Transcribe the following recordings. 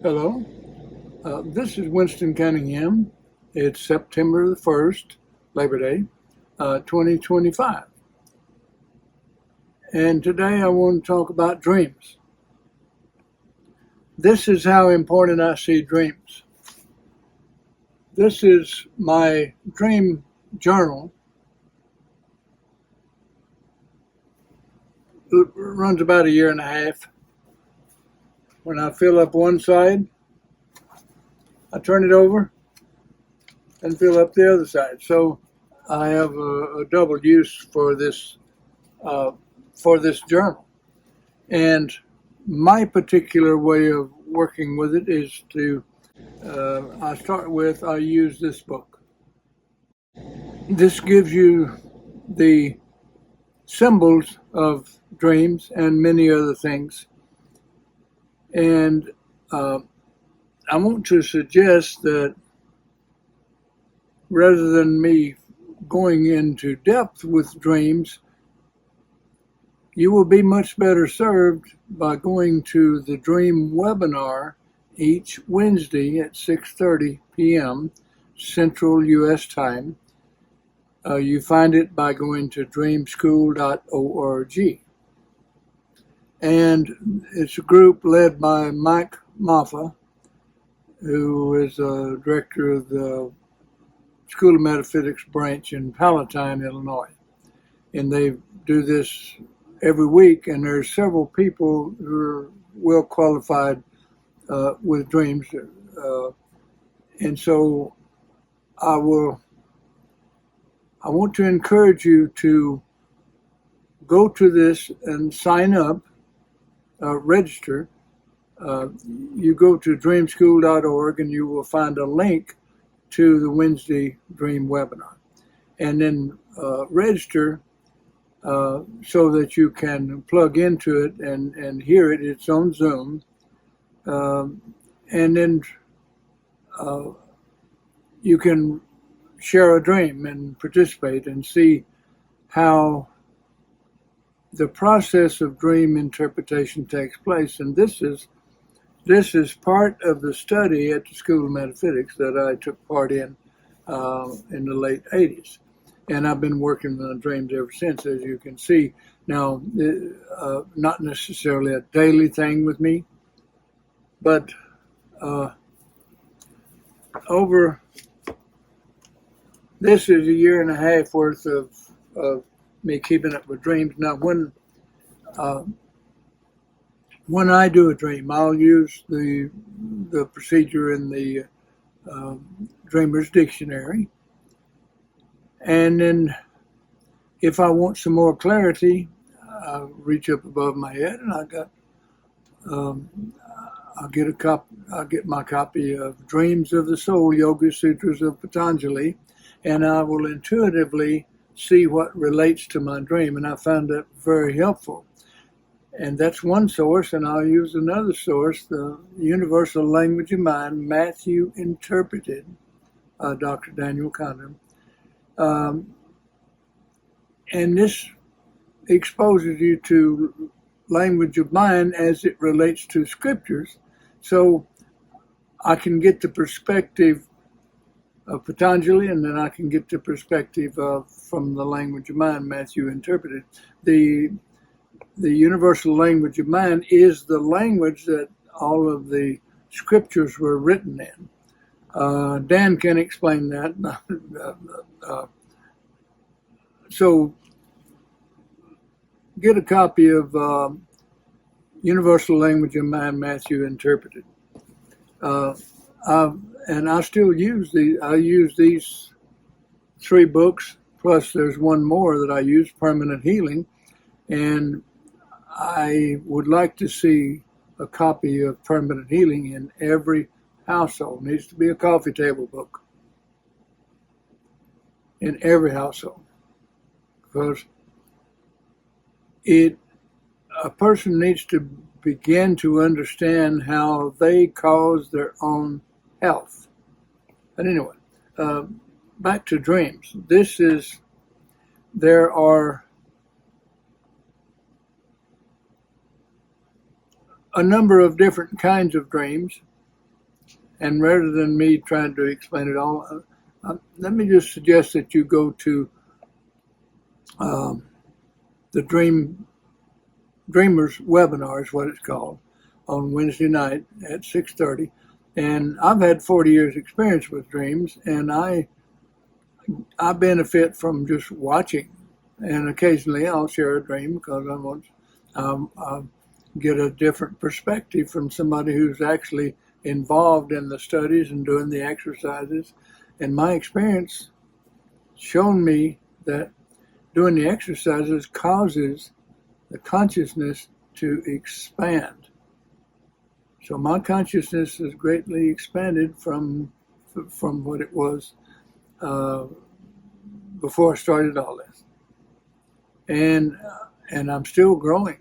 Hello, this is Winston Cunningham. It's September the 1st, Labor Day, 2025. And today I want to talk about dreams. This is how important I see dreams. This is my dream journal. It runs about a year and a half. When I fill up one side, I turn it over and fill up the other side. So I have a double use uh, for this journal. And my particular way of working with it is I use this book. This gives you the symbols of dreams and many other things. And I want to suggest that rather than me going into depth with dreams, you will be much better served by going to the Dream webinar each Wednesday at 6:30 p.m. Central U.S. time. You find it by going to dreamschool.org. And it's a group led by Mike Moffa, who is a director of the School of Metaphysics branch in Palatine, Illinois. And they do this every week, and there's several people who are well qualified with dreams. And so I want to encourage you to go to this and sign up, register. You go to dreamschool.org and you will find a link to the Wednesday Dream webinar. And then register so that you can plug into it and hear it. It's on Zoom. And then you can share a dream and participate and see how the process of dream interpretation takes place. And this is part of the study at the School of Metaphysics that I took part in the late 80s. And I've been working on dreams ever since, as you can see. Now, not necessarily a daily thing with me, but this is a year and a half worth of me keeping up with dreams. Now, when I do a dream, I'll use the procedure in the Dreamer's Dictionary. And then if I want some more clarity, I reach up above my head and I'll get my copy of Dreams of the Soul, Yoga Sutras of Patanjali, and I will intuitively see what relates to my dream. And I found that very helpful. And that's one source, and I'll use another source, the Universal Language of Mind, Matthew Interpreted, Dr. Daniel Kahneman. And this exposes you to language of mind as it relates to scriptures. So I can get the perspective of Patanjali, and then I can get the perspective from the language of mind, Matthew Interpreted. The universal language of mind is the language that all of the scriptures were written in. Dan can explain that. So get a copy of Universal Language of Mind, Matthew Interpreted. And I still use these three books, plus there's one more that I use, Permanent Healing. And I would like to see a copy of Permanent Healing in every household. It needs to be a coffee table book in every household, because a person needs to begin to understand how they cause their own health. But anyway, back to dreams. There are a number of different kinds of dreams, And rather than me trying to explain it all, let me just suggest that you go to the Dreamers webinar is what it's called, on Wednesday night at 6:30. And I've had 40 years experience with dreams, and I benefit from just watching. And occasionally I'll share a dream because I want get a different perspective from somebody who's actually involved in the studies and doing the exercises. And my experience shown me that doing the exercises causes the consciousness to expand. So my consciousness has greatly expanded from what it was before I started all this, and I'm still growing.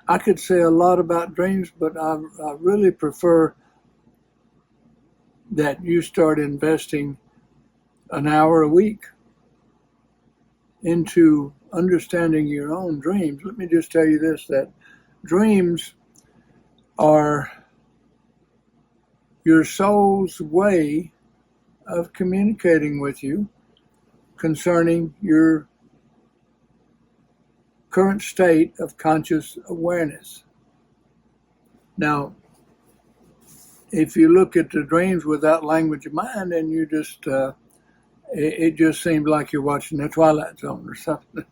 I could say a lot about dreams, but I really prefer that you start investing an hour a week into understanding your own dreams. Let me just tell you this, that dreams are your soul's way of communicating with you concerning your current state of conscious awareness. Now, if you look at the dreams without language of mind, and you just, it just seems like you're watching the Twilight Zone or something.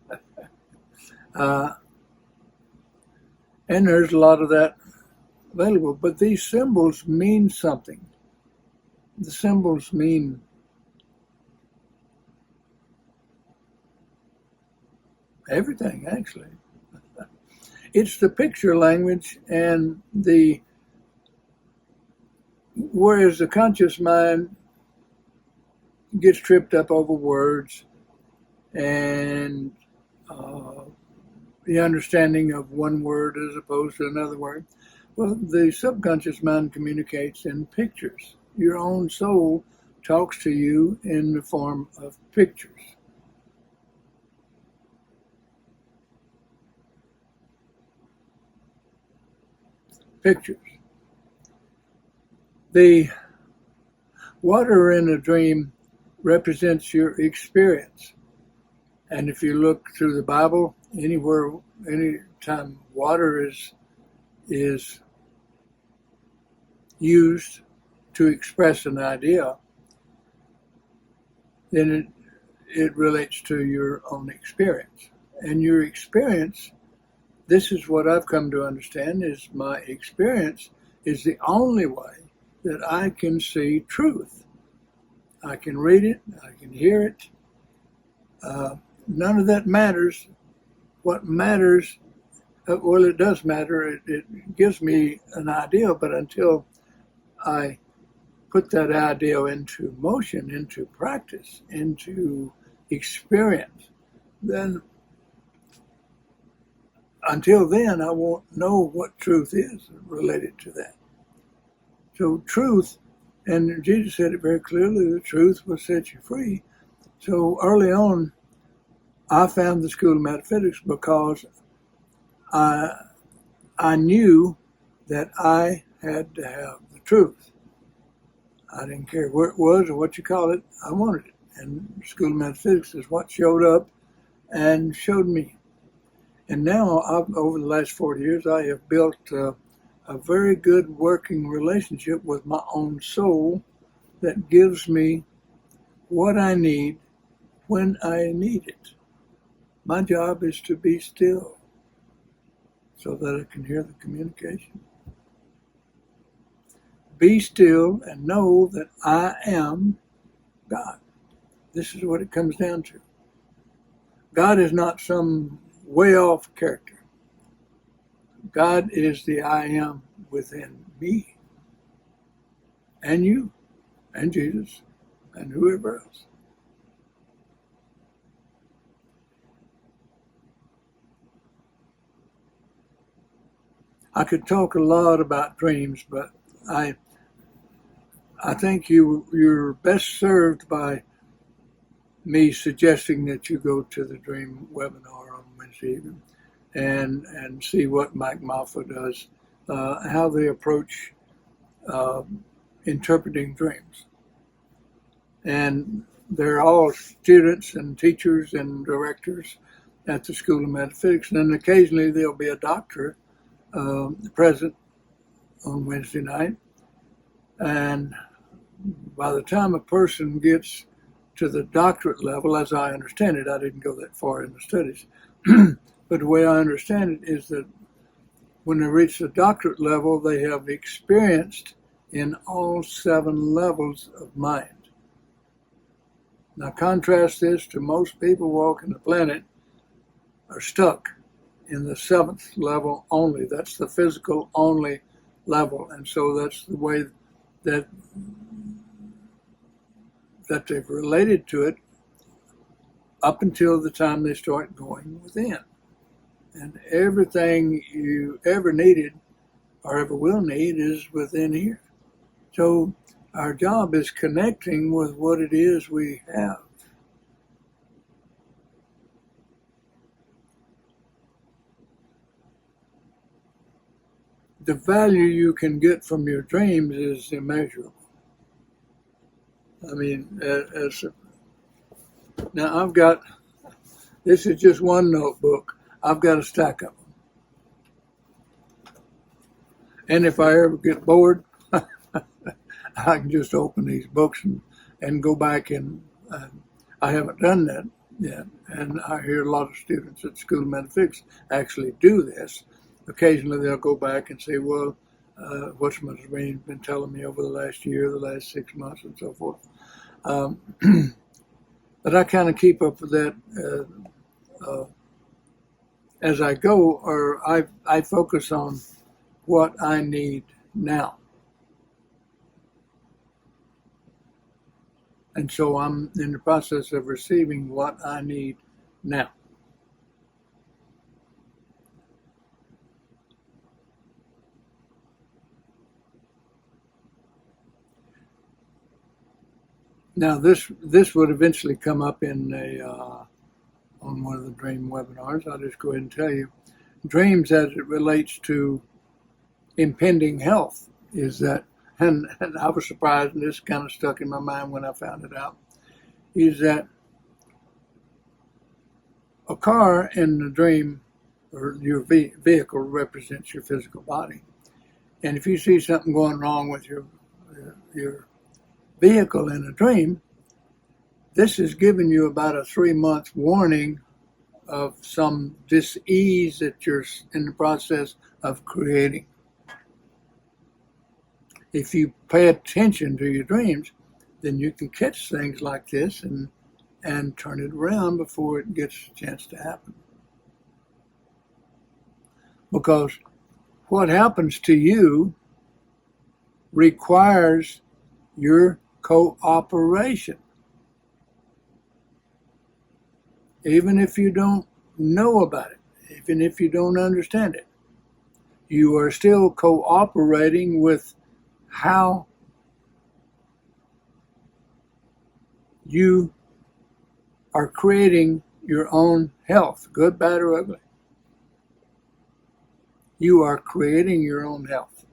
And there's a lot of that available, but these symbols mean something. The symbols mean everything, actually. It's the picture language, and whereas the conscious mind gets tripped up over words and the understanding of one word as opposed to another word. Well, the subconscious mind communicates in pictures. Your own soul talks to you in the form of pictures. Pictures. The water in a dream represents your experience. And if you look through the Bible, anywhere, anytime water is used to express an idea, then it relates to your own experience. And your experience, this is what I've come to understand, is my experience is the only way that I can see truth. I can read it, I can hear it. None of that matters. What matters, well, it does matter. It gives me an idea, but until I put that idea into motion, into practice, into experience, then until then, I won't know what truth is related to that. So truth, and Jesus said it very clearly, the truth will set you free. So early on, I found the School of Metaphysics because I knew that I had to have the truth. I didn't care where it was or what you call it, I wanted it. And the School of Metaphysics is what showed up and showed me. And now, over the last 40 years, I have built a very good working relationship with my own soul that gives me what I need when I need it. My job is to be still so that I can hear the communication. Be still and know that I am God. This is what it comes down to. God is not some way off character. God is the I am within me and you and Jesus and whoever else. I could talk a lot about dreams, but I think you're best served by me suggesting that you go to the dream webinar on Wednesday evening and see what Mike Malfa does, how they approach interpreting dreams. And they're all students and teachers and directors at the School of Metaphysics, and then occasionally there'll be a doctor present on Wednesday night. And by the time a person gets to the doctorate level, as I understand it, I didn't go that far in the studies, but the way I understand it is that when they reach the doctorate level, they have experienced in all 7 levels of mind. Now contrast this to most people walking the planet are stuck in the 7th level only. That's the physical only level. And so that's the way that they've related to it up until the time they start going within. And everything you ever needed or ever will need is within here. So our job is connecting with what it is we have. The value you can get from your dreams is immeasurable. I mean, now I've got, this is just one notebook. I've got a stack of them. And if I ever get bored, I can just open these books and go back and I haven't done that yet. And I hear a lot of students at School of Metaphysics actually do this. Occasionally they'll go back and say, well, what's my brain been telling me over the last year, the last 6 months, and so forth. But I kind of keep up with that as I go, or I focus on what I need now. And so I'm in the process of receiving what I need now. Now this would eventually come up in on one of the dream webinars. I'll just go ahead and tell you. Dreams as it relates to impending health is that, and I was surprised, and this kind of stuck in my mind when I found it out, is that a car in the dream, or your vehicle, represents your physical body. And if you see something going wrong with your vehicle in a dream, this is giving you about a 3-month warning of some dis-ease that you're in the process of creating. If you pay attention to your dreams, then you can catch things like this and turn it around before it gets a chance to happen. Because what happens to you requires your cooperation. Even if you don't know about it, even if you don't understand it, you are still cooperating with how you are creating your own health, good, bad, or ugly. You are creating your own health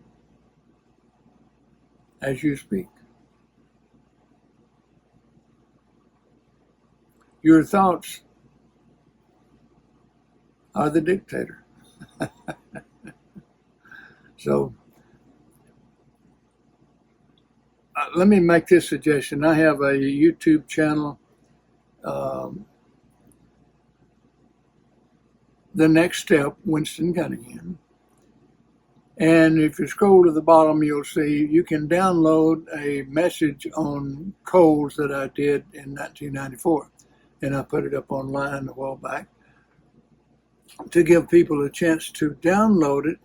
as you speak. Your thoughts are the dictator. So let me make this suggestion. I have a YouTube channel. The Next Step, Winston Cunningham. And if you scroll to the bottom, you'll see you can download a message on colds that I did in 1994. And I put it up online a while back to give people a chance to download it.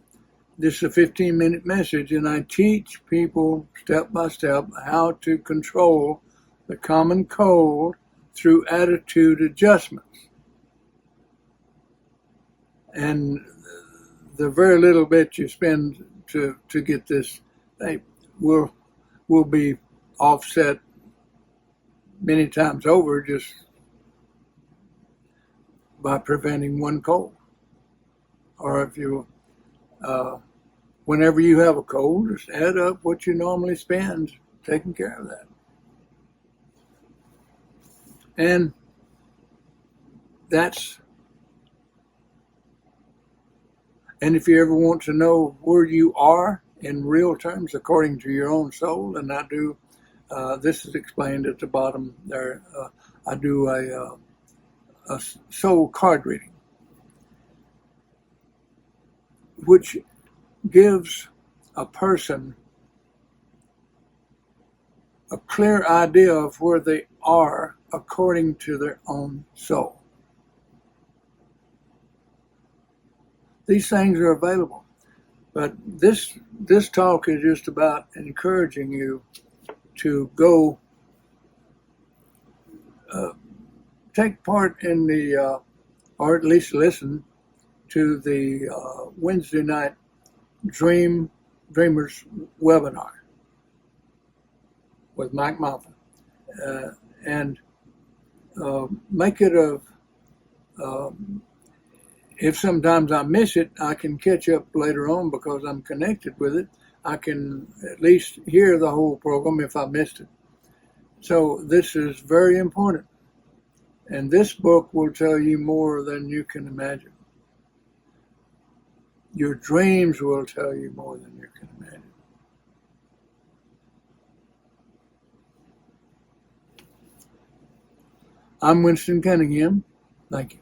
This is a 15-minute message, and I teach people step by step how to control the common cold through attitude adjustments. And the very little bit you spend to get this, they will be offset many times over just by preventing one cold. Or if you, whenever you have a cold, just add up what you normally spend taking care of that. And if you ever want to know where you are in real terms according to your own soul, and I do, this is explained at the bottom there, I do a soul card reading, which gives a person a clear idea of where they are according to their own soul. These things are available, but this talk is just about encouraging you to go take part in the, or at least listen to the Wednesday night Dreamers webinar with Mike Malfa, and make it if sometimes I miss it, I can catch up later on because I'm connected with it. I can at least hear the whole program if I missed it. So this is very important. And this book will tell you more than you can imagine. Your dreams will tell you more than you can imagine. I'm Winston Cunningham. Thank you.